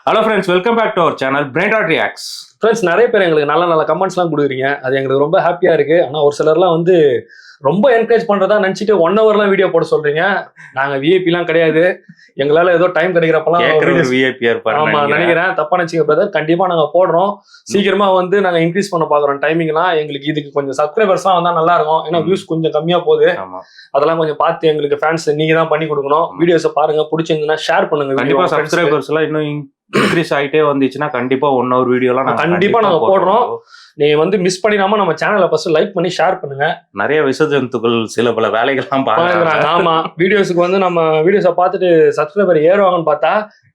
Hello friends, welcome back to our channel brain dot reacts. Friends, நிறைய பேர் எங்களுக்கு நல்ல நல்ல கமெண்ட்ஸ்லாம் கொடுக்குறீங்க. அது எங்களுக்கு ரொம்ப ஹாப்பியாக இருக்குது. ஆனால் ஒரு சிலர்லாம் வந்து ரொம்ப என்கரேஜ் பண்ணுறதா நினச்சிட்டு 1 ஹவர்லாம் வீடியோ போட சொல்கிறீங்க. நாங்கள் விஐபிலாம் கிடையாது. எங்களால் ஏதோ டைம் கிடைக்கிறப்பெல்லாம் நினைக்கிறேன். தப்பா நினச்சிங்க பிரதர். கண்டிப்பாக நாங்கள் போடுறோம். சீக்கிரமாக வந்து நாங்கள் இன்க்ரீஸ் பண்ண பார்க்குறோம் டைமிங்லாம். எங்களுக்கு இதுக்கு கொஞ்சம் சப்ஸ்கிரைபர்ஸ்லாம் வந்தால் நல்லா இருக்கும். ஏன்னா வியூஸ் கொஞ்சம் கம்மியாக போகுது. அதெல்லாம் கொஞ்சம் பார்த்து எங்களுக்கு ஃபேன்ஸ் நீங்கள் தான் பண்ணி கொடுக்கணும். வீடியோஸை பாருங்கள், பிடிச்சிருந்ததுன்னா ஷேர் பண்ணுங்க. கண்டிப்பாக சப்ஸ்கிரைபர்ஸ்லாம் இன்னும் இன்க்ரீஸ் ஆகிட்டே வந்துச்சுன்னா கண்டிப்பா 1 ஹவர் வீடியோலாம் கண்டிப்பா நாங்க போடுறோம். நீங்க வந்து மிஸ் பண்ணிடாம நம்ம சேனலை ஃபர்ஸ்ட் லைக் பண்ணி ஷேர் பண்ணுங்க. நிறைய விசஜந்துக்கள் சில பல வேலைகள்லாம் பாக்குறாங்க. ஆமா, வீடியோஸுக்கு வந்து நம்ம வீடியோஸை பார்த்துட்டு சப்ஸ்கிரைபர் ஏறுவாங்கன்னு பார்த்தா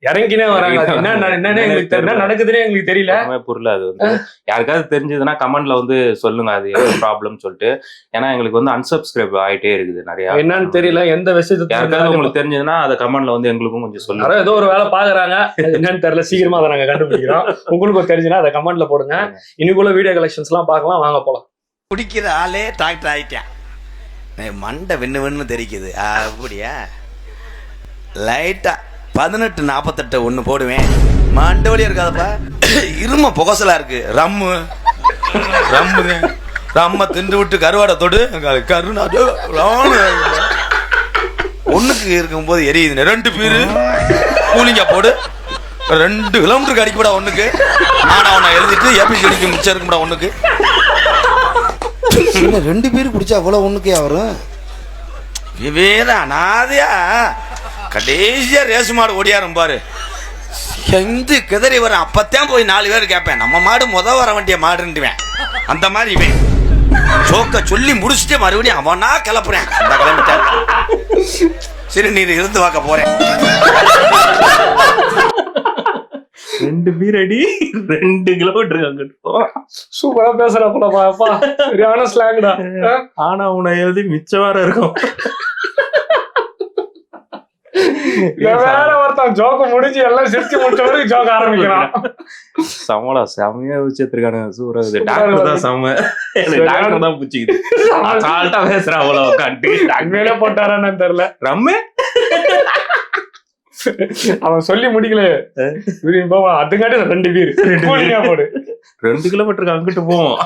இறங்கினே வராங்க. என்னன்னு எங்களுக்கு தெரியல, நடக்குதுன்னே எங்களுக்கு தெரியல. புரியல. அது வந்து யாருக்காவது தெரிஞ்சதுன்னா கமெண்ட்ல வந்து சொல்லுங்க, அது எவ்வளவு ப்ராப்ளம் சொல்லிட்டு. ஏன்னா எங்களுக்கு வந்து அன்சப்ஸ்கிரைப் ஆயிட்டே இருக்குது நிறைய. என்னன்னு தெரியல, எந்த விஷயத்துக்கு யாருக்காவது உங்களுக்கு தெரிஞ்சதுன்னா அதை கமெண்ட்ல வந்து எங்களுக்கும் கொஞ்சம் சொல்லுங்க. ஏதோ ஒரு வேலை பாக்குறாங்க, என்னன்னு தெரியல, சீக்கிரமா அதை நாங்க கண்டுபிடிக்கிறோம். உங்களுக்கும் தெரிஞ்சுன்னா அதை கமெண்ட்ல போடுங்க. இன்னைக்குள்ள வீடியோ கலெக்ஷன்ஸ் எல்லாம் பார்க்கலாம், வாங்க போலாம். குடிக்கிற ஆளே டாக்டர் ஆயிட்டேன். மண்டை வெண்ணு தெரிக்குது. அப்படியா? லைட்டா 18:48 ஒன்று போடுவேன். மண்டை வழியா இருக்காதப்பா. இரும புகசலா இருக்கு. ரம்ம திண்டு விட்டு கருவாடை தொடு. கருணா ஒண்ணுக்கு இருக்கும்போது எரியுது. 2 பேரு கூலிங்கா போடு. 2 கிலோமீட்டருக்கு அடிக்கப்படா ஒண்ணுக்கு. ஆனா அவனை எழுதிட்டு ஏபி அடிக்க மிச்சம் இருக்கும்டா ஒண்ணுக்கு. 2 பேரு குடிச்சா அவ்வளவு ஒண்ணுக்கே வரும். வேற அனாதையா கடைசியா ரேசு மாடு ஓடியாரும் பாரு. எந்த கிதறி வர அப்பத்தான் போய் 4 பேர் கேட்பேன், நம்ம மாடு வர வேண்டிய மாடுன்னுவேன். அந்த மாதிரி இவன் சோக்க சொல்லி முடிச்சுட்டு மறுபடியும் அவனா கிளப்புறேன். அந்த கிளம்பிட்டார். சரி, நீ இருந்து வாக்க போறேன். 2 பீரடி 2 கிலோமீட்டருக்கு அங்கிட்டு. சூப்பரா பேசுறப்பா, சரியான ஸ்லாங்டா. ஆனா உன்னை எழுதி மிச்சம் வேற இருக்கும். வேற ஒருத்தன் ஜோக்க முடிஞ்சு எல்லாம் சிரிச்சு முடிச்ச வரைக்கும் ஜோக்க ஆரம்பிக்கிறான். சமடா, செமையா வச்சிருக்கானு. சூப்பரா. டாக்டர் தான் செம. டாக்டர் தான் பிடிச்சிக்குது. சால்ட்டா பேசுறான். அவ்வளவு உட்காந்து மேல போட்டாரான்னு தெரியல. ரம்மே அவன் சொல்லி முடிக்கல. அதுங்காட்டி 2 பேர் போடு. 2 கிலோமீட்டருக்கு அங்கிட்டு போவோம்.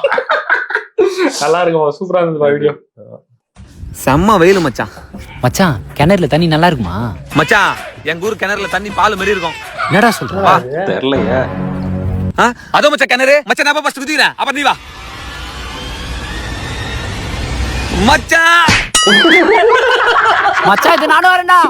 நல்லா இருக்கும். சூப்பரா இருந்தது வீடியோ. செம்ம வெயில் மச்சான். மச்சான், கிணறுல தண்ணி நல்லா இருக்குமா? மச்சான், எங்க ஊர் கிணறுல தண்ணி பால் மாதிரி இருக்கும். என்னடா சொல்ற? தெரியலையா? அதோ மச்சான் கிணறு. மச்சான் நான் ஃபர்ஸ்ட் குதிக்கிறேன், அப்ப நீ வா. மச்சான் மச்சான், இது நானும் வரேன்டா.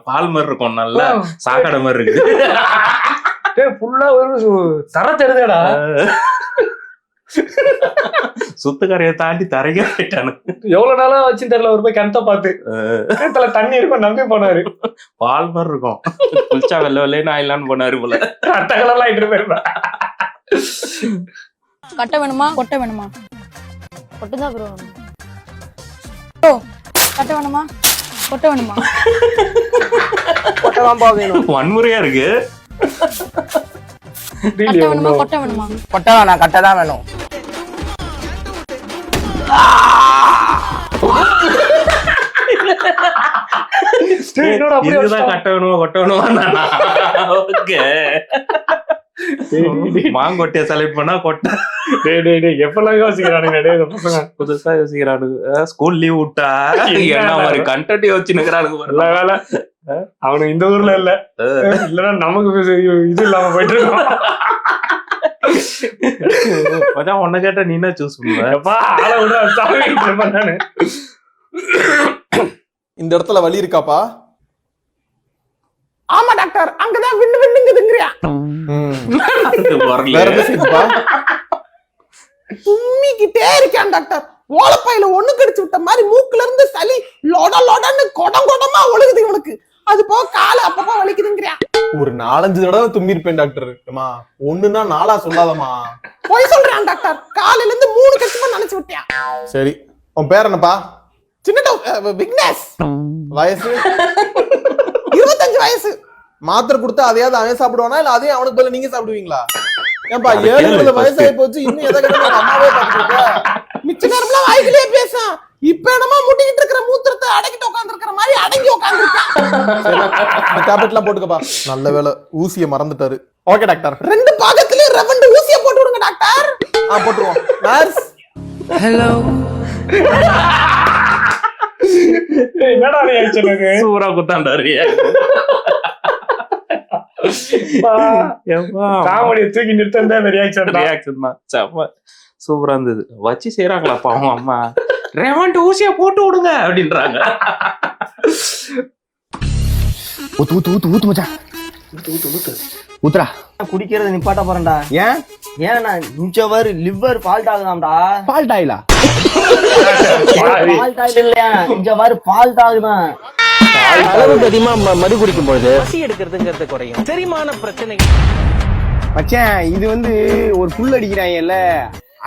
பால் மாதிரி இருக்கும், நல்ல சாக்கடை மாதிரி இருக்கு. தரத்தெடுதா சுத்துக்கரையை தாண்டி தரையே போயிட்டானு. எவ்வளவு நாளா வச்சு தெரியல. ஒரு போய் கிணத்த பார்த்து கிணத்துல தண்ணி இருக்கும் நம்பி போனாரு. பால் மாதிரி இருக்கும். குளிச்சா வெள்ள வெள்ளைன்னு ஆயிலான்னு போனாரு போல. அட்டகலாம் ஆயிட்டு போயிருப்பா. கட்ட வேணுமா கொட்டை வேணுமா? கொட்டுதான் ப்ரோ. கட்ட வேணுமா கொட்டை வேணுமா? கொட்டதான் பா வேணும். வன்முறையா இருக்கு. கட்ட வேணுமா கொட்டை வேணுமா? கொட்டை வேணாம், கட்டை தான் வேணும். இதுதான் கட்ட வேணுமா கொட்ட வேணுமா? ஓகே, மாங்கொட்டைய செலக்ட் பண்ணா கொட்டை. எப்பெல்லாம் யோசிக்கிறானுங்க புதுசா யோசிக்கிறானுங்க. ஸ்கூல் லீவ் விட்டா என்ன மாதிரி கண்டென்ட் யோசிச்சுக்கிறானுங்க. வேலை அவனுக்கு இந்த ஊர்ல இல்ல, இல்லன்னா நமக்கு இது இல்லாம போயிட்டு இருக்கோம். உன்ன கேட்டா நீ என்ன சூஸ் பண்ணுவ? இந்த இடத்துல வலி இருக்காப்பா? ஆமா டாக்டர், அங்கதான் விண்ணு விண்ணுங்குதுங்கறியா? வேற என்ன செய்யுப்பா? தும்மிக்கிட்டே இருக்கான் டாக்டர். ஓலப்பையில ஒண்ணு கடிச்சு விட்ட மாதிரி மூக்குல இருந்து சளி லொட லொடன்னு கொடமா ஒழுகுது இவனுக்கு. அது போக கால அப்பப்போ வலிக்குதுங்கறியா? ஒரு 4-5 தடவை தும்பிருப்பேன் டாக்டர். அம்மா ஒண்ணுன்னா 4ஆ சொல்லாதம்மா. போய் சொல்றான் டாக்டர். காலையில இருந்து 3 கட்சிமா நினைச்சு விட்டியா? சரி, உன் பேர் என்னப்பா? சின்ன விக்னேஷ். வயசு? 25 வயசு. மாத்திரை கொடுத்தா அதையாவது அவன் சாப்பிடுவானா இல்ல அதையும் அவனுக்கு பதிலா நீங்க சாப்பிடுவீங்களா? ஏன்பா அதை 7 கேளு வயசாகி போச்சு இன்னும் எதை கிட்ட அம்மாவே பாத்துருக்க. மிச்ச நேரம்லாம் வாய்க்கிலேயே பேசும். இப்ப என்னமா முட்டிக்கிட்டு இருக்கிற மூத்திரத்தை அடக்கிட்டு உட்கார்ந்து இருக்கிற மாதிரி அடங்கி உட்கார்ந்து டேப்லெட்லாம் போட்டுக்கப்பா. நல்ல வேளை ஊசியை மறந்துட்டாரு. Okay doctor. 2 பாகத்திலயும் ரெவண்டு ஊசியை போட்டு விடுங்க டாக்டர். போட்டுருவோம். நர்ஸ் என்னடா ரியாக்ஷன் இது? சூப்பரா குத்தாண்டா காமெடியை தூக்கி நிறுத்தம் அந்த ரியாக்ஷன் ரியாக்ஷன் தான் செம்ம சூப்பரா இருந்தது. வச்சு செய்யறாங்களாப்பா அவங்க அம்மா. ரெவண்ட் ஊசியா போட்டு விடுங்க அப்படின்றாங்க. ஊத்துறா குடிக்கிறது நிப்பாட்ட போறேன்டா. ஏன் ஏன்னா நிச்சவாரு லிவர் ஃபால்ட் ஆகுதாம்டா. ஃபால்ட் ஆயிலா? ஃபால்ட் ஆயில் இல்லையா, நிச்சவாரு ஃபால்ட் ஆகுதான். அளவுக்கு அதிகமா மது குடிக்கும் பொழுது பசி எடுக்கிறதுங்கிறது குறையும். செரிமான பிரச்சனை. மச்சான் இது வந்து ஒரு புல் அடிக்கிறாங்கல்ல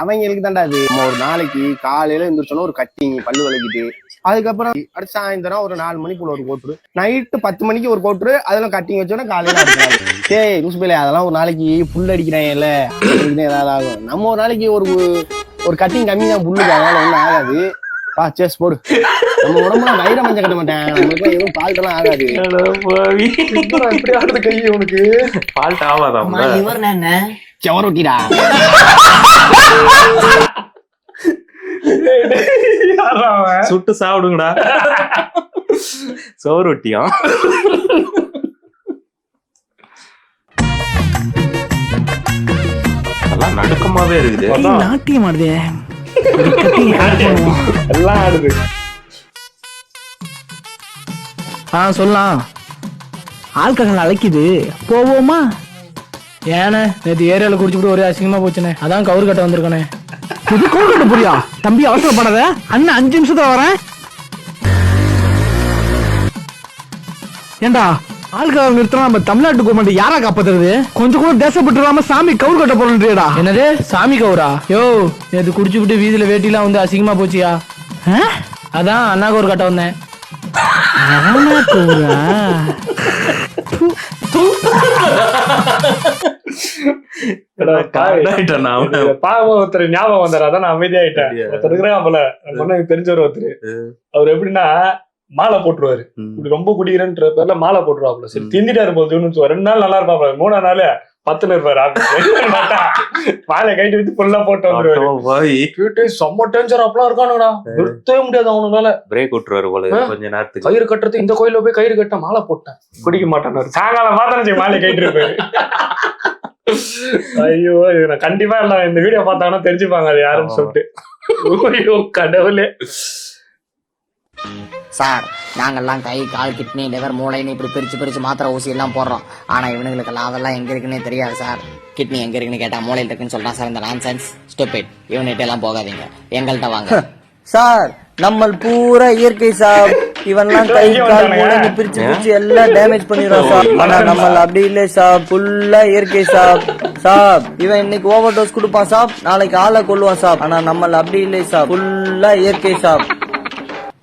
அவங்களுக்கு தான்டா அது. நம்ம ஒரு நாளைக்கு காலையில எழுந்திரிச்சோன்னா ஒரு கட்டிங் பல்லு விளக்கிட்டு, அதுக்கப்புறம் அடுத்த சாயந்தரம் ஒரு 4 மணிக்குள்ள ஒரு கோட்டுரு, நைட்டு 10 மணிக்கு ஒரு கோட்டுரு, அதெல்லாம் கட்டிங் வச்சோன்னா காலையில அடிக்கிறாங்க. சரி லூசுபேலே அதெல்லாம் ஒரு நாளைக்கு புல் அடிக்கிறாங்கல்ல ஏதாவது ஆகும். நம்ம ஒரு நாளைக்கு ஒரு கட்டிங் கம்மி தான் புல்லுக்கு, அதனால ஒன்றும் ஆகாது. சேஸ் போடு. நம்ம உடம்புல வயிற மஞ்சள் கட்ட மாட்டேன், நம்மளுக்கு எதுவும் ஃபால்ட் எல்லாம் ஆகாது. இப்படி ஆடுறது கை உனக்கு ஃபால்ட் ஆகாதான். லிவர் என்ன செவரொட்டிடா. சுட்டு சாப்பிடுங்கடா. சோறுட்டியும் அதெல்லாம் நடுக்கமாவே இருக்குது. நாட்டியம் ஆடுதே எல்லாம் ஆடுது. சொல்லலாம். ஆள்கங்கள் அழைக்குது போவோமா? ஏண்ணே நேற்று ஏரியாவில் குடிச்சுட்டு ஒரே அசிங்கமா போச்சுனே, அதான் கவுரு கட்ட வந்திருக்கனே. புது கவுரு கட்ட புரியா தம்பி, அவசரப்படாத அண்ணன் 5 நிமிஷத்துல வரேன். ஏண்டா ஆள்கார நிறுத்தினா நம்ம தமிழ்நாட்டு கவர்மெண்ட் யாரா காப்பாத்துறது? கொஞ்சம் கூட தேசப்பட்டுறாம சாமி கவுரு கட்ட போறேன்றியடா. என்னது சாமி கவுரா? யோ நேற்று குடிச்சுட்டு வீதியில வேட்டிலாம் வந்து அசிங்கமா போச்சியா, அதான் அண்ணா கவுரு கட்ட வந்தேன். பாவம் ஒருத்தர் ஞாபகம் வந்தாரு, அதான் நான் அமைதியாயிட்டேன். ஒருத்தர் இருக்கிறான் போல எனக்கு தெரிஞ்சவர் ஒருத்தர். அவர் எப்படின்னா மாலை போட்டுருவாரு. இப்படி ரொம்ப குடிக்கிறேன்ற பேர்ல மாலை போட்டுருவாப்புல. சரி திண்டிட்டாரு போது 2 நாள் நல்லா இருப்பாப்ல, 3ஆம் நாள் 10 இருப்பாரு. மாலை கைட்டு வச்சு ஃபுல்லா போட்டு வந்துருவாரு. செம்ம டேஞ்சர் அப்பெல்லாம் இருக்கானுங்கடா, நிறுத்தவே முடியாது அவனுங்களால. பிரேக் விட்டுருவாரு போல. கொஞ்ச நேரத்துக்கு கயிறு கட்டுறது, இந்த கோயில போய் கயிறு கட்ட மாலை போட்டேன், குடிக்க மாட்டேன். சாயங்காலம் பார்த்தா மாலை கைட்டு இருப்பாரு. ஐயோ நான் கண்டிப்பா எல்லாம் இந்த வீடியோ பார்த்தாங்கன்னா தெரிஞ்சுப்பாங்க அது யாருன்னு சொல்லிட்டு. ஐயோ கடவுளே. சார் நாங்கெல்லாம் கை கால் கிட்னி லிவர் மூளைன்னு இப்படி பிரிச்சு மாத்திரை ஊசி எல்லாம் போடுறோம். ஆனா இவனுங்களுக்கெல்லாம் அதெல்லாம் எங்க இருக்குன்னே தெரியாது சார். கிட்னி எங்க இருக்குன்னு கேட்டா மூளையில் இருக்குன்னு சொல்றான் சார். இந்த நான்சென்ஸ் ஸ்டூபிட். இவன்கிட்ட எல்லாம் போகாதீங்க, எங்கள்கிட்ட வாங்க. சார் நம்ம பூரா இயற்கை சார். இவன்லாம் கை கால் மூளைன்னு பிரிச்சு எல்லாம் டேமேஜ் பண்ணிடுறான் சார். ஆனா நம்ம அப்படி இல்லை சார், ஃபுல்லா இயற்கை சார். சாப் இவன் இன்னைக்கு ஓவர் டோஸ் கொடுப்பான் சாப், நாளைக்கு ஆளை கொள்ளுவான் சாப். ஆனா நம்ம அப்படி இல்லை சார், ஃபுல்லா இயற்கை சாப்.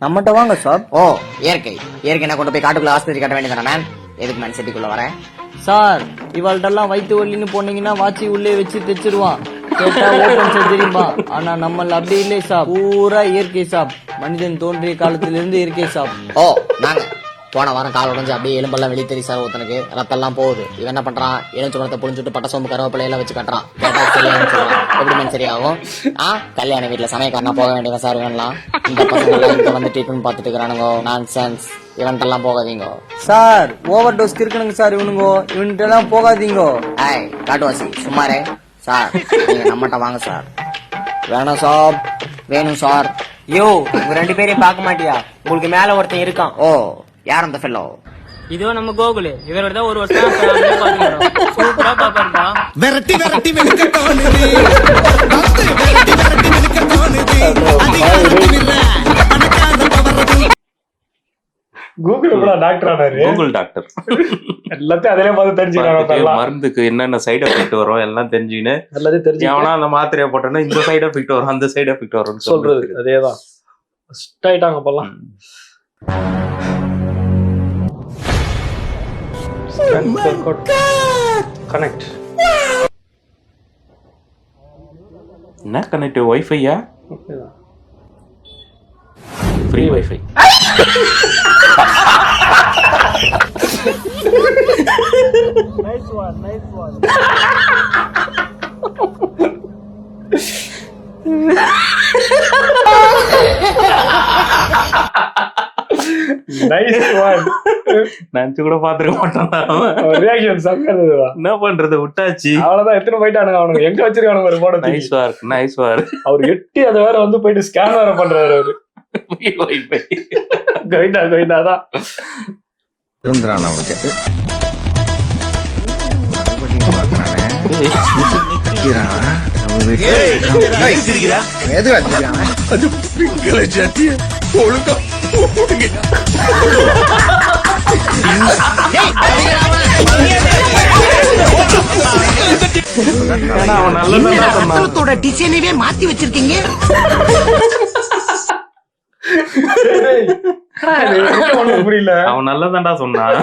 நம்மகிட்ட வாங்க சார். ஓ இயற்கை இயற்கைனா கொண்டு போய் காட்டுக்குள்ள ஆஸ்பத்திரி கட்ட வேண்டியதானே மேம்? எதுக்கு மேம் சிட்டிக்குள்ள வரேன்? சார் இவாள்கிட்டலாம் வயிற்று வலின்னு போனீங்கன்னா வாட்சி உள்ளே வச்சு தைச்சிருவான், கேட்டா ஓபன் சர்ஜரிப்பா. ஆனா நம்ம அப்படி இல்லை சாப், பூரா இயற்கை சாப். மனிதன் தோன்றிய காலத்திலிருந்து இயற்கை சாப். ஓ நாங்க போன வாரம் கால் உடஞ்சு அப்படியே எலும்பெல்லாம் வெளியே தெரியும் சார். ஒருத்தனுக்கு ரத்தெல்லாம் போகுது. இவன் என்ன பண்றான், எலுமிச்சை பழத்தை புளிஞ்சுட்டு பட்ட சோம்பு கருவேப்பிலையெல்லாம் வச்சு கட்டுறான். கேட்டா சரியாகும் சொல்றான். எப்படி மேம் சரியாகும்? கல்யாண வீட்டுல சமயக்காரனா போக வேண்டியவன் சார் இவன்லாம். இந்த பசங்க இங்க வந்து ட்ரீட்மெண்ட் பார்த்துட்டு இருக்கிறானுங்க. நான்சென்ஸ். இவன்ட்டெல்லாம் போகாதீங்க சார். ஓவர் டோஸ் இருக்குனுங்க சார் இவனுங்க. இவன்கிட்ட எல்லாம் போகாதீங்க. காட்டுவாசி சும்மாரே. சார் நீங்க நம்மகிட்ட வாங்க சார். வேணாம் சாப். வேணும் சார். யோ உங்க 2 பேரையும் பார்க்க மாட்டியா? உங்களுக்கு மேல ஒருத்தன் இருக்கான். ஓ யார் அந்த ஃபெல்லோ? இதோ நம்ம கோகுல். இவரோட தான் 1 வருஷம் சூப்பரா பாப்பாருப்பா. கூகுள் டாக்டர் ஆனாரு. கூகுள் டாக்டர் எல்லாத்தையும் அதிலே பார்த்து தெரிஞ்சுக்கிறாங்க. மருந்துக்கு என்னென்ன சைடு எஃபெக்ட் வரும் எல்லாம் தெரிஞ்சுன்னு எல்லாத்தையும் தெரிஞ்சு எவனா அந்த மாத்திரையை போட்டோன்னா இந்த சைடு எஃபெக்ட் வரும் அந்த சைடு எஃபெக்ட் வரும்னு சொல்றது. அதேதான் ஆயிட்டாங்க அப்பெல்லாம். கனெக்ட் என்ன கனெக்ட் வைஃபையா? Free wifi. Nice one. நினைச்சு கூட பாத்துக்க மாட்டான். ரியாக்ஷன் செம்மையா இருந்ததுடா. என்ன பண்றது, விட்டாச்சு. அவ்வளவுதான், எத்தனை போயிட்டானுங்க அவனுங்க. எங்க வச்சிருக்கானுங்க ஒரு போட. Nice வார்க், nice வார்க். அவர் எட்டி அதை வேற வந்து போயிட்டு ஸ்கேன் வேற பண்றாரு அவரு. வைஃபை கோயிந்தாதான் டிசைனவே மாத்தி வச்சிருக்கீங்க. புரியல. அவன் நல்லதான்டா சொன்னான்.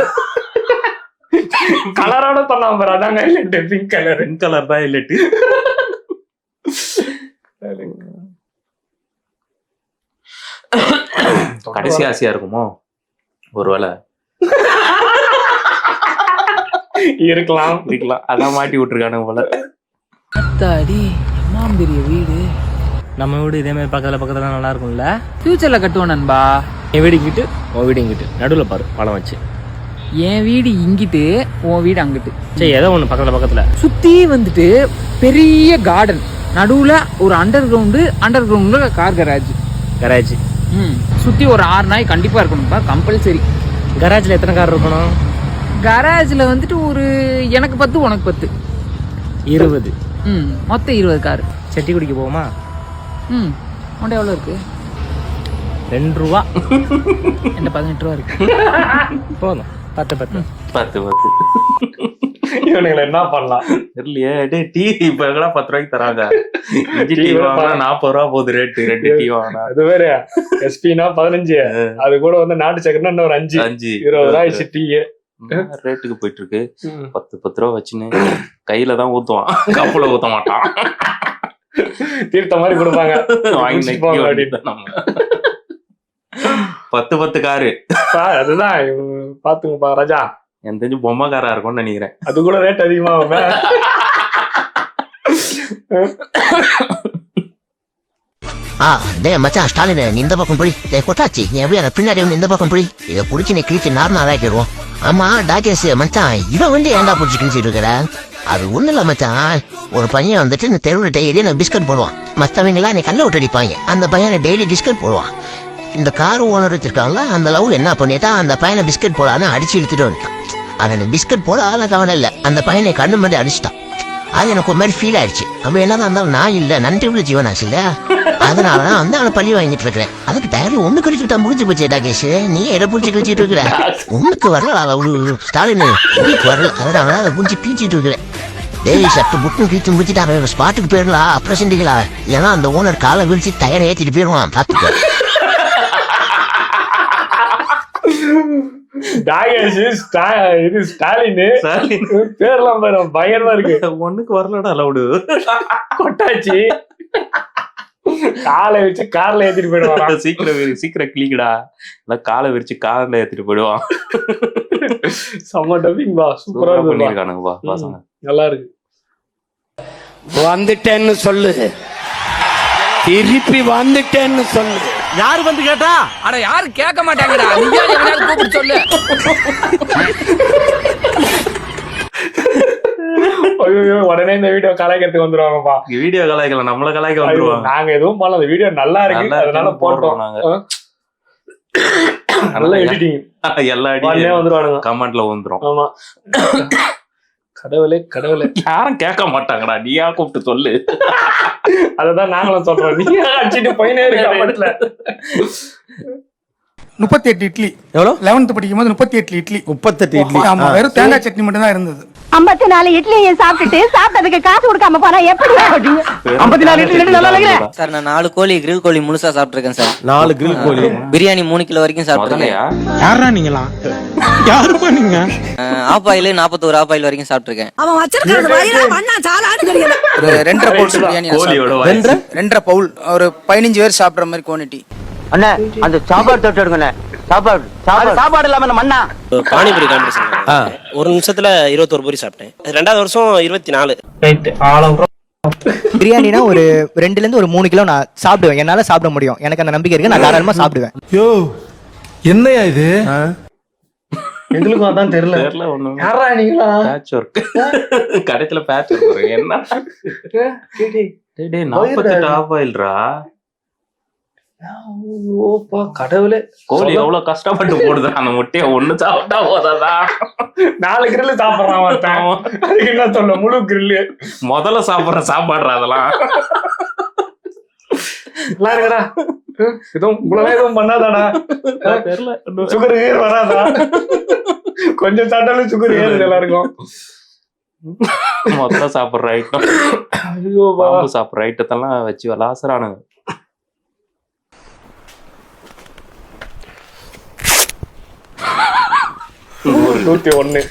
கலரோட சொன்னான் பாரு, அதாங்க இல்லட்டு பிங்க் கலர். ரெட் கலர் தான் இல்லட்டு. கடைசி ஆசையா இருக்குமோ ஒருவேளை? இருக்கலாம். அதான் மாட்டி விட்டுருக்கானுங்க போல. பெரிய வீடு. நம்ம வீடு இதே மாதிரி பக்கத்துல நல்லா இருக்கும்ல. ஃபியூச்சர்ல கட்டுவோம் நண்பா. என் வீடு இங்கிட்டு, உன் வீடு இங்கிட்டு, நடுவில் பாரு பழம் வச்சு. என் வீடு இங்கிட்டு, உன் வீடு அங்கிட்டு. சரி, ஏதோ ஒண்ணு பக்கத்துல சுத்தி வந்துட்டு பெரிய கார்டன், நடுவுல ஒரு அண்டர் கிரவுண்ட்ல கார் கராஜ். சுத்தி ஒரு 6 நாய் கண்டிப்பா இருக்கணும்பா, கம்பல்சரி. கராஜ்ல எத்தனை கார் இருக்கணும்? கராஜ்ல வந்துட்டு ஒரு எனக்கு 10 உனக்கு 10 20. மொத்தம் 20 கார். செட்டி குடிக்க போவோமா? உன்ட எவ்வளவு இருக்கு? 2 ரூபா. என்கிட்ட 18 ரூபா இருக்கு. போதும். 10. இவனுங்களை என்ன பண்ணலாம் தெரியலையே. டேய், டீ இப்ப எங்கடா 10 ரூபாய்க்கு தராங்க? இஞ்சி டீ வாங்கினா 40 ரூபா போகுது ரேட்டு. 2 டீ வாங்கினா அது வேற. எஸ்பினா 15, அது கூட வந்து நாட்டு சக்கரனா இன்னொரு 5 20 ரூபாய் ஆயிடுச்சு டீ. ரேட்டுக்கு போயிட்டு இருக்கு. 10 ரூபா வச்சுன்னு கையில தான் ஊத்துவான், கப்புல ஊத்த மாட்டான். தீர்த்த மாதிரி கொடுப்பாங்க. வாங்கி நம்ம 10 காரு. அதுதான் பாத்துங்கப்பா ராஜா. எனக்கு தெரிஞ்சு பொம்மை காரா இருக்கும்னு நினைக்கிறேன். அது கூட ரேட் அதிகமாகும். டேய் மச்சான் ஸ்டாலின், நீ இந்த பக்கம் போய் கொட்டாச்சு. நீ எப்படி அந்த பின்னாடி வந்து இந்த பக்கம் போய் இதை பிடிச்சி நீ கிழிச்சு நார்மலாக்கிடுவோம். ஆமா டாக்கேஸ் மச்சான், இவன் வந்து ஏன்டா பிடிச்சி கிழிச்சிட்டு இருக்கிற? அது ஒண்ணு இல்ல மச்சான், ஒரு பையன் வந்துட்டு இந்த தெருவில் டெய்லி நான் பிஸ்கட் போடுவான். மற்றவங்களாம் நீ கல்ல விட்டு அடிப்பாங்க. அந்த பையனை டெய்லி பிஸ்கட் போடுவான். இந்த கார் ஓனர் வச்சிருக்காங்களா, அந்த லவ் என்ன பண்ணிட்டா, அந்த பையனை பிஸ்கட் போடான்னு அடிச்சு இழுத்துட்டு வந்துட்டான். அவன் பிஸ்கட் போட ஆள கவனம் இல்லை, அந்த பையனை கண்ணு மாதிரி அடிச்சுட்டான். அது எனக்கு ஒரு மாதிரி ஃபீல் ஆயிடுச்சு. அவன் என்னதான் இருந்தாலும் நான் இல்லை, நன்றி உள்ள ஜீவன் ஆச்சு இல்ல. அதனாலதான் வந்து அவனை பள்ளி வாங்கிட்டு இருக்கிறேன். அதுக்கு டயர்ல ஒண்ணு கழிச்சுட்டா முடிஞ்சு போச்சு. டாகேஷ், நீ எடை பிடிச்சி கழிச்சிட்டு இருக்கிற. உனக்கு வரல ஸ்டாலின், உனக்கு வரல. அதனால அதை புடிச்சு பீச்சிட்டு இருக்கிறேன். டேய் சட்டு புட்டு பீச்சு முடிச்சுட்டு அவன் ஸ்பாட்டுக்கு போயிடலாம், அப்புறம் செஞ்சுங்களா. ஏன்னா அந்த ஓனர் காலை விழிச்சு டயரை ஏற்றிட்டு போயிடுவான். பார்த்துக்க. இது ஸ்டாலின் பேர்லாம் பயங்கரமா இருக்கு. ஒண்ணுக்கு வரலடா லவுடு. கொட்டாச்சு காலை வச்சு கார்ல ஏத்திட்டு போயிடுவான். சீக்கிரம் கிளிக்கடா. காலை விரிச்சு கார்ல ஏத்திட்டு போயிடுவான். செம்ம டப்பிங் பா, சூப்பரா பண்ணிருக்கானுங்கப்பா பசங்க. நல்லா இருக்கு. வந்துட்டேன்னு சொல்லு, திருப்பி வந்துட்டேன்னு சொல்லு. யாரு வந்து கேட்டா? அட யாரு கேட்க மாட்டாங்கடா. நீயா எவனாவது கூப்பிட்டு சொல்லு. ஐயோ, உடனே இந்த வீடியோ கலாய்க்கிறதுக்கு வந்துருவாங்கப்பா. வீடியோ கலாய்க்கல, நம்மள கலாய்க்க வந்துருவாங்க. நாங்க எதுவும் பண்ணல, அந்த வீடியோ நல்லா இருக்கு அதனால போட்டோம். நாங்க நல்லா எடிட்டிங் எல்லா வந்துருவானுங்க, கமெண்ட்ல வந்துரும். ஆமா. கடவுளே கடவுளே, யாரும் கேட்க மாட்டாங்கடா, நீயா கூப்பிட்டு சொல்லு. அததான் நாங்களும் சொல்றோம். நீ அடிச்சுட்டு போயினே இருக்க. 38 இட்லி. எவ்வளவு? 11th படிக்கும் போது 38 இட்லி. 38 இட்லி. ஆமா, வெறும் தேங்காய் சட்னி மட்டும் தான் இருந்தது. 54 இட்லியை சாப்பிட்டதுக்கு காசு கொடுக்காம போனா எப்படி? 54 இட்லி நல்லா இருக்குறேன் சார். நான் 4 கோழி கிரில் கோழி முழுசா சாப்பிட்டிருக்கேன் சார். 4 கிரில் கோழி, பிரியாணி 3 கிலோ வரைக்கும் சாப்பிட்டிருக்கேன். யாரா நீங்களா? யாருப்பா நீங்க? ஆஃப் ஆயில் 41 ஆஃப் ஆயில் வரைக்கும் சாப்பிட்டிருக்கேன். அவன் வச்சிருக்கிறது வயிறா மண்ணா சாலான்னு தெரியல. 2.5 பவுல் பிரியாணி கோழியோட 2.5 பவுல் ஒரு 15 பேர் சாப்பிடுற மாதிரி குவாண்டிட்டி. அண்ணா அந்த சாப்பாடு தொட்டு எடுங்கண்ணே. சாப்பாடு இல்லாம இந்த மண்ணா. பானிபூரி காம்படிஷன் ஒரு நிமிஷத்துல 21 பூரி சாப்பிட்டேன். 2வது வருஷம் 24. பிரியாணினா ஒரு 2 ல இருந்து ஒரு 3 கிலோ நான் சாப்பிடுவேன். என்னால சாப்பிட முடியும். எனக்கு அந்த நம்பிக்கை இருக்கு. நான் தாராளமா சாப்பிடுவேன். யோ என்னையா இது? எங்களுக்கும் அதான் தெரியல. ஒண்ணும் யாரா நீங்களா? பேட்ச் ஒர்க் கடைசில பேட்ச் ஒர்க் என்ன? டேய் 48 ஆஃப் ஆயில்ரா. ஓப்பா கடவுளே, கோழி எவ்வளவு கஷ்டப்பட்டு போடுது. அந்த முட்டையை ஒண்ணு சாப்பிட்டா போதாதா? 4 கிரில் சாப்பிடறான் ஒருத்தன். அதுக்கு என்ன சொல்ல, முழு கிரில் முதல்ல சாப்பிடுற சாப்பாடுறா அதெல்லாம். நல்லா இருக்கடா. எதுவும் உங்களெல்லாம் எதுவும் பண்ணாதாடா? தெரியல, சுகர் ஏறு வராதா? கொஞ்சம் சாப்பிட்டாலும் சுகர் ஏறுது எல்லாருக்கும். முதல்ல சாப்பிடுற ஐட்டம், ஐயோ பாம்பு சாப்பிடுற ஐட்டத்தெல்லாம் வச்சு விளாசுறானுங்க. நூத்தி 1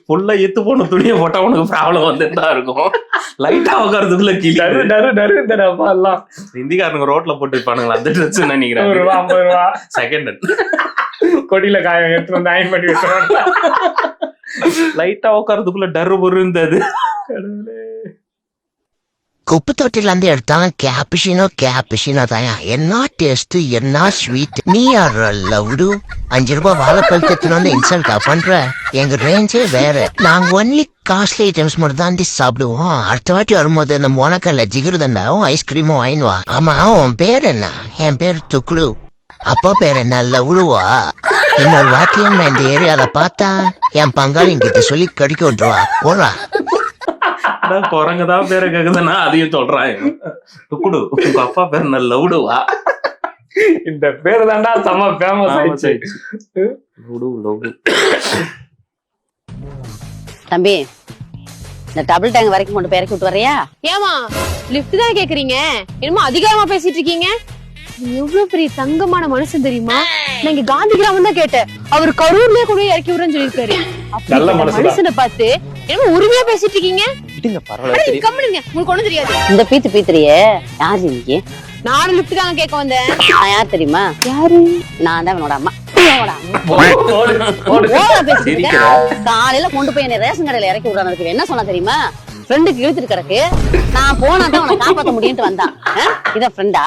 புள்ள எத்து போன துணியை போட்டா உனக்கு ப்ராப்ளம் வந்துதான் இருக்கும். லைட்டா உட்காரதுக்குள்ள எல்லாம் ஹிந்திக்காரனுங்க ரோட்ல போட்டு இருப்பானுங்களா அந்த ட்ரெஸ் நினைக்கிறேன். 50 ரூபா செகண்ட் கொடியில காயம் எடுத்து வந்து அயன் பண்ணி வச்சுருவாங்க. லைட்டா உட்காரதுக்குள்ள டரு பொரு இருந்தது. குப்பை தொட்டில இருந்து எடுத்தாலும் கேப்பிஷினோ தாயா. என்ன டேஸ்ட், என்ன ஸ்வீட். நீ யாரு லவ்டு 5 ரூபாய் வாழைப்பழ எடுத்துட்டு வந்து இன்சல்ட்டா பண்ற? எங்க ரேஞ்சே வேற. நாங்க ஒன்லி காஸ்ட்லி ஐட்டம்ஸ் மட்டும் தாண்டி சாப்பிடுவோம். அடுத்த வாட்டி வரும்போது இந்த மொனக்கல்ல ஜிகிரு தண்டாவும் ஐஸ்கிரீமும் வாங்கினுவா. ஆமா, உன் பேர் என்ன? என் பேர் துக்குலு. அப்பா பேர் என்ன? லவ்டுவா. இன்னொரு வாட்டியும் நான் இந்த ஏரியால பார்த்தா என் பங்காளிங்கிட்ட சொல்லி கடிக்க விட்டுருவா. போறா. குரங்குதான் பேரை கேக்குதுன்னா அதையும் சொல்றான். துக்குடு, உங்க அப்பா பேர் நல்ல லவுடுவா. இந்த பேரு தாண்டா செம்ம ஃபேமஸ் ஆயிடுச்சு. தம்பி, இந்த டபுள் டேங்க் வரைக்கும் கொண்டு போய் இறக்கி விட்டு வரையா? ஏமா லிஃப்ட் தான் கேக்குறீங்க? என்னமோ அதிகாரமா பேசிட்டு இருக்கீங்க. எவ்வளவு பெரிய தங்கமான மனுஷன் தெரியுமா? நான் இங்க காந்தி கிராமம் தான் கேட்டேன். அவர் கரூர்லயே கூட இறக்கி விடுறேன்னு சொல்லிருக்காரு. மனுஷனை பார்த்து என்ன உரிமையா பேசிட்டு இருக்கீங்க? கம்முனுங்க, உங்களுக்கு ஒண்ணும் தெரியாது. இந்த பீத்திரியே யாரு இன்னைக்கு? நானும் லிஃப்ட் தாங்க கேட்க வந்தேன். நான் யார் தெரியுமா? யாரு? நான் தான் அவனோட அம்மா. காலையில கொண்டு போய் என்ன ரேஷன் கடையில இறக்கி விடுறான்னு என்ன சொன்னா தெரியுமா? ஃப்ரெண்டுக்கு இழுத்துட்டு கிடக்கு, நான் போனா தான் உன்னை காப்பாற்ற முடியும்ட்டு வந்தான். இதான் ஃப்ரெண்டா?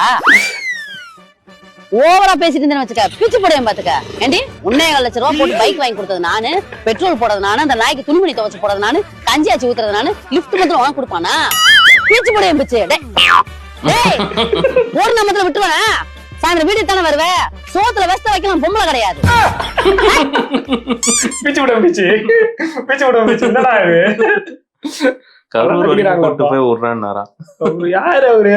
ஓவரா பேசிட்டு இருந்தேன்னு வச்சுக்க, பிச்சு போடுவேன் பாத்துக்க. ஏண்டி 1.25 லட்சம் ரூபாய் போட்டு பைக் வாங்கி கொடுத்தது நானு, பெட்ரோல் போடுறது நானு, அந்த நாய்க்கு துணிமணி துவச்சு போடுறது நானு, கஞ்சி ஆச்சு ஊத்துறது நானு, லிஃப்ட் மட்டும் உனக்கு கொடுப்பானா? பிச்சு போடுவேன் பிச்சு. ஒரு நம்மத்துல விட்டுருவேனா? சாயந்தரம் வீட்டுக்கு தானே வருவேன். சோத்துல வெஸ்த வைக்கலாம், பொம்பளை கிடையாது. பிச்சு விடுவேன் பிச்சு, பிச்சு விடுவேன் பிச்சு. என்னடா இது? கரூர் போட்டு போய் விடுறான்னாரா? யாரு அவரு?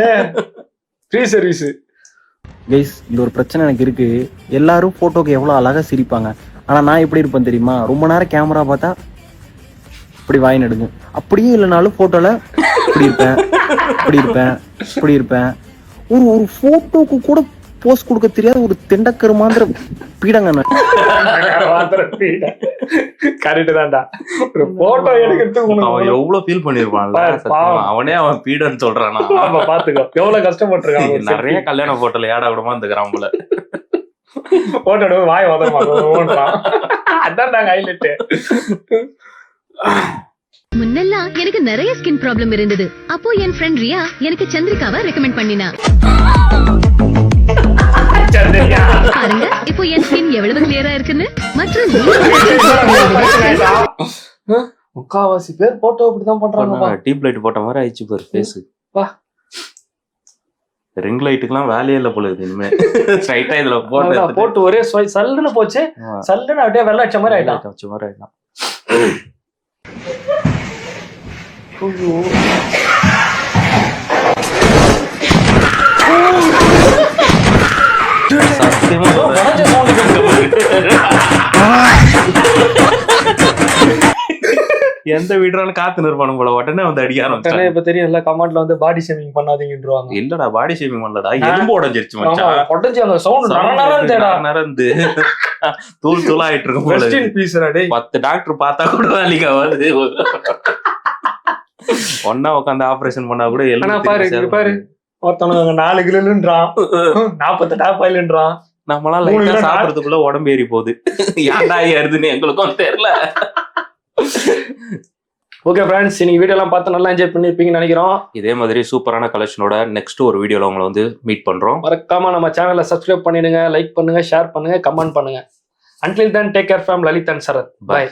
Free service. கைஸ், இந்த ஒரு பிரச்சனை எனக்கு இருக்கு. எல்லாரும் போட்டோக்கு எவ்வளவு அழகா சிரிப்பாங்க. ஆனா நான் எப்படி இருப்பேன் தெரியுமா? ரொம்ப நேரம் கேமரா பார்த்தா இப்படி வாய் நடுங்க. அப்படியே இல்லைனாலும் போட்டோல இப்படி இருப்பேன், இப்படி இருப்பேன், இப்படி இருப்பேன். ஒரு போட்டோக்கு கூட போஸ்ட் கொடுக்க தெரியாத ஒரு தெண்டக்கருமாந்திர பீடங்க. கரெக்ட் தான்டா. ஒரு போட்டோ எடுக்கிறதுக்கு அவன் எவ்வளவு ஃபீல் பண்ணிருப்பான்ல. அவனே அவன் பீடன்னு சொல்றானா? பாத்துக்கோ எவ்வளவு கஷ்டப்பட்டிருக்கான். நிறைய கல்யாண போட்டோல ஏடா விடமா இருந்துக்கிறான் போல. போட்டோ வாய் வதமா. அதான் நாங்க ஹைலைட். முன்னெல்லாம் எனக்கு நிறைய ஸ்கின் ப்ராப்ளம் இருந்தது. அப்போ என் ஃப்ரெண்ட் ரியா எனக்கு சந்திரிகாவை ரெக்கமெண்ட் பண்ணினா. பாருங்க இப்போ என் ஸ்கின் எவ்வளவு கிளியரா இருக்குன்னு. மற்றும் முக்காவாசி பேர் போட்டோ இப்படிதான் பண்றாங்க. டீப் லைட் போட்ட மாதிரி ஆயிடுச்சு பாரு ஃபேஸ். ரிங் லைட்டுக்குலாம் வேலையே இல்ல போல இருக்கு. இனிமே ஸ்ட்ரைட்டா இதுல போட்டு ஒரே சல்லுன்னு போச்சு. சல்லுன்னு அப்படியே வெள்ளாச்ச மாதிரி ஆயிட்டான். சத்தியமா எந்த வீடுறாலும் காத்து நிற்பானு போல உடனே வந்து அடிக்க ஆரம்பிச்சாங்க. இப்ப தெரியும் எல்லா கமெண்ட்ல வந்து பாடி ஷேமிங் பண்ணாதீங்கன்றாங்க. இல்லடா பாடி ஷேமிங் பண்ணலடா, எலும்பு உடைஞ்சிருச்சு மச்சான். உடைஞ்சு அந்த சவுண்ட் நரந்து தூள் தூளா ஆயிட்டு இருக்கும் போல. 10 டாக்டர் பார்த்தா கூட வேலைக்கு ஆகாது. ஒன்னா உட்காந்து ஆபரேஷன் பண்ணா கூட எலும்பு பாரு ஒருத்தவங்க 4 கிலோன்றான், 48 டாப்பாயில்ன்றான். நம்மளால லைட்டா சாப்பிடறதுக்குள்ள உடம்பு ஏறி போகுது. ஏன்டா ஏறுதுன்னு எங்களுக்கும் தெரியல. ஓகே ஃப்ரெண்ட்ஸ், இன்னைக்கு வீடியோ எல்லாம் பார்த்து நல்லா என்ஜாய் பண்ணிருப்பீங்கன்னு நினைக்கிறோம். இதே மாதிரி சூப்பரான கலெக்ஷனோட நெக்ஸ்ட் ஒரு வீடியோல உங்களை வந்து மீட் பண்றோம். மறக்காம நம்ம சேனலை சப்ஸ்கிரைப் பண்ணிடுங்க, லைக் பண்ணுங்க, ஷேர் பண்ணுங்க, கமெண்ட் பண்ணுங்க. Until then, take care from Lalit and Sarath. Bye.